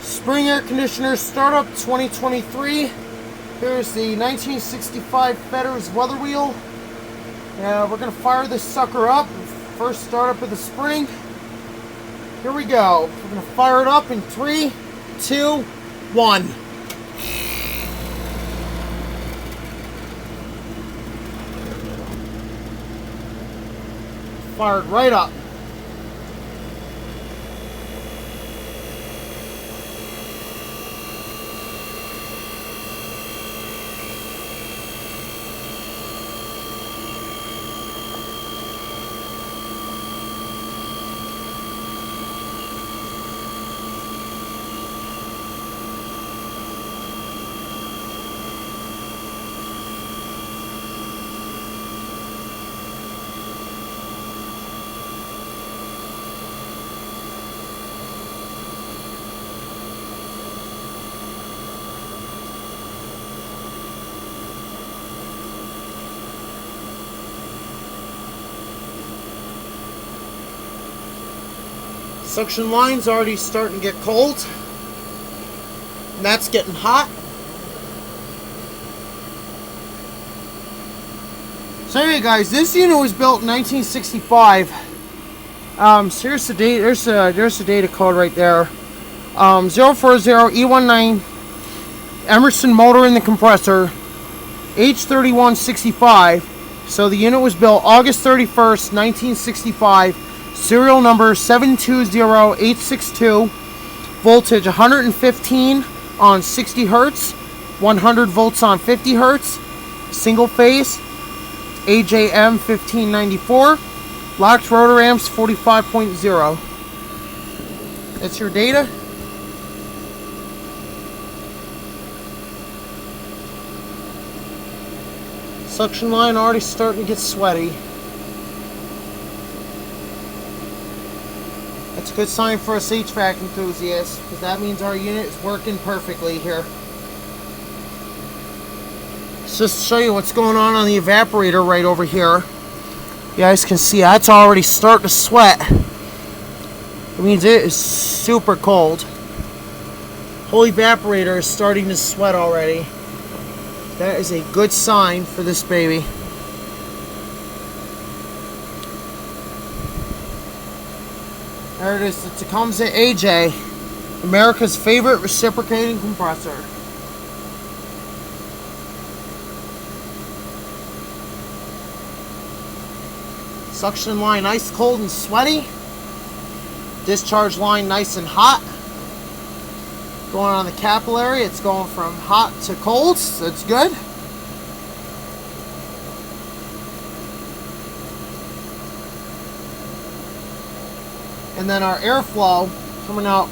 Spring air conditioner startup 2023. Here's the 1965 Fetters weather wheel. We're going to fire this sucker up. First startup of the spring. Here we go. We're going to fire it up in 3, 2, 1. Fired right up. Suction line's already starting to get cold. And that's getting hot. So anyway guys, this unit was built in 1965. So here's the date, there's the data code right there. 040E19 Emerson motor in the compressor. H3165. So the unit was built August 31st, 1965. Serial number 720862. Voltage 115 on 60 hertz, 100 volts on 50 hertz. Single phase, AJM 1594. Locked rotor amps 45.0. That's your data. Suction line already starting to get sweaty. That's a good sign for us HVAC enthusiasts, because that means our unit is working perfectly here. Let's just show you what's going on the evaporator right over here. You guys can see that's already starting to sweat. It means it is super cold. Whole evaporator is starting to sweat already. That is a good sign for this baby. There it is, the Tecumseh AJ, America's favorite reciprocating compressor. Suction line ice cold and sweaty. Discharge line nice and hot. Going on the capillary, it's going from hot to cold, so that's good. And then our airflow coming out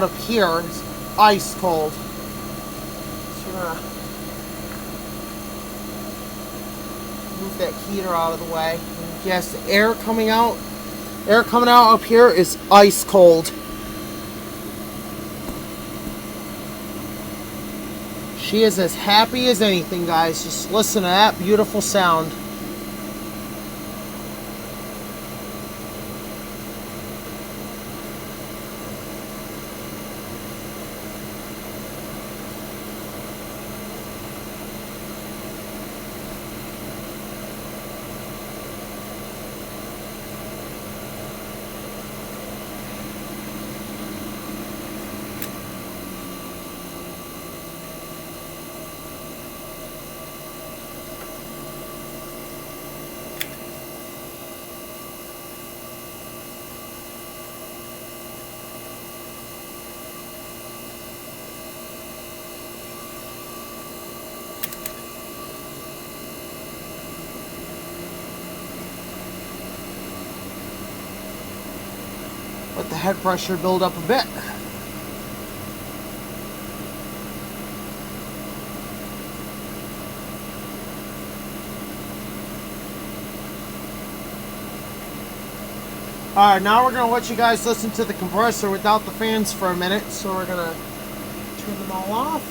up here is ice cold. So we're gonna move that heater out of the way. And yes, the air coming out up here is ice cold. She is as happy as anything, guys. Just listen to that beautiful sound. Let the head pressure build up a bit. Alright, now we're going to let you guys listen to the compressor without the fans for a minute. So we're going to turn them all off.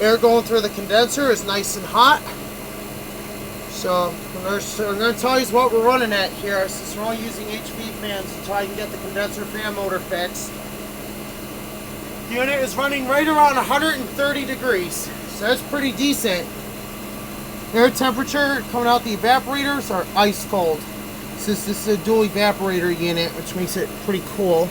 Air going through the condenser is nice and hot. So I'm going to tell you what we're running at here, since we're only using HV fans until I can get the condenser fan motor fixed. The unit is running right around 130 degrees, so that's pretty decent. Air temperature coming out the evaporators are ice cold, since this is a dual evaporator unit, which makes it pretty cool.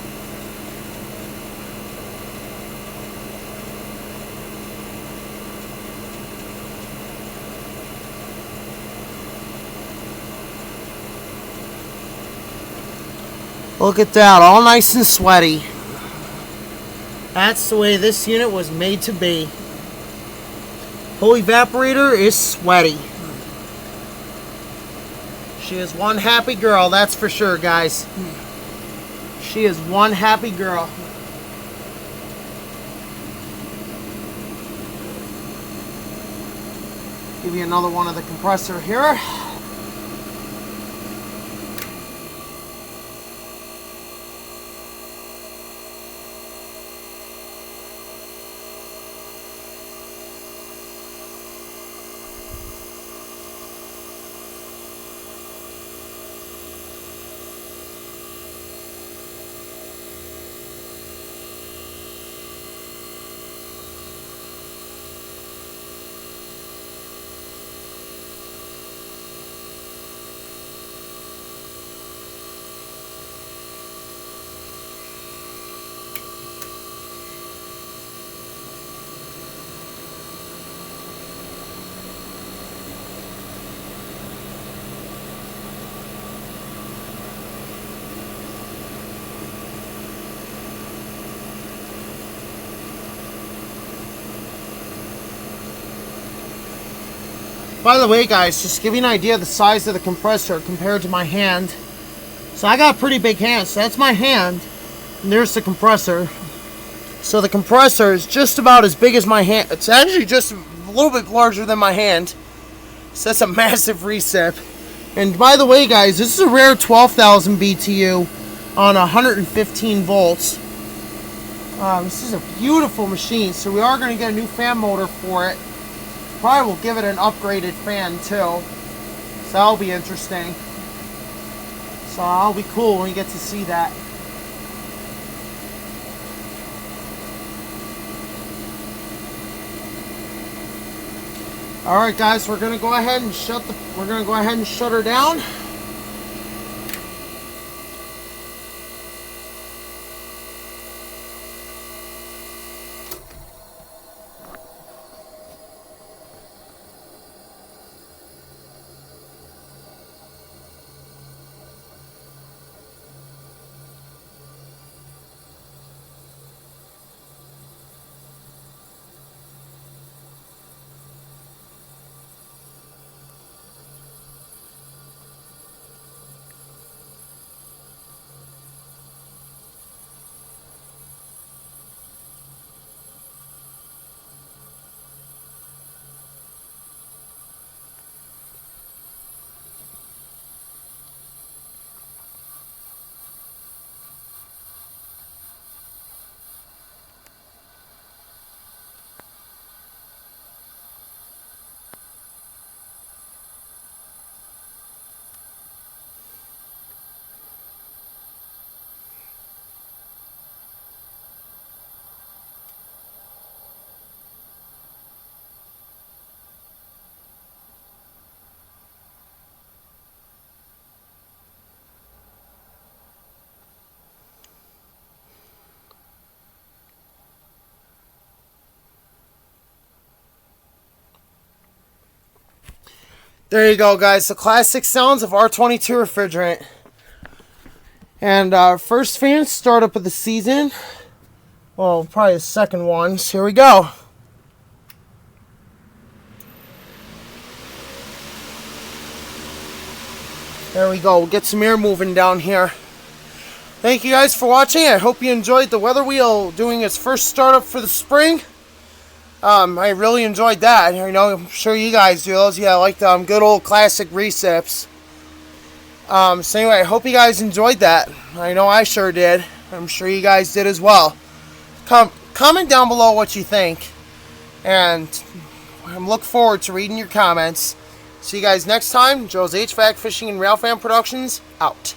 Look at that, all nice and sweaty. That's the way this unit was made to be. Whole evaporator is sweaty. She is one happy girl, that's for sure, guys. She is one happy girl. Give you another one of the compressor here. By the way, guys, just to give you an idea of the size of the compressor compared to my hand. So I got a pretty big hand, so that's my hand, and there's the compressor. So the compressor is just about as big as my hand. It's actually just a little bit larger than my hand. So that's a massive recip. And by the way, guys, this is a rare 12,000 BTU on 115 volts. This is a beautiful machine, so we are going to get a new fan motor for it. Probably will give it an upgraded fan too, so that'll be interesting. So that'll be cool when you get to see that. All right, guys, we're gonna go ahead and shut her down. There you go, guys. The classic sounds of R22 refrigerant. And first fan startup of the season. Well, probably the second one. So here we go. There we go. We'll get some air moving down here. Thank you guys for watching. I hope you enjoyed the weather wheel doing its first startup for the spring. I really enjoyed that. You know, I'm sure you guys do. Those of you that like the good old classic recips. So anyway, I hope you guys enjoyed that. I know I sure did. I'm sure you guys did as well. Comment down below what you think. And I look forward to reading your comments. See you guys next time. Joe's HVAC Fishing and Rail Fan Productions, out.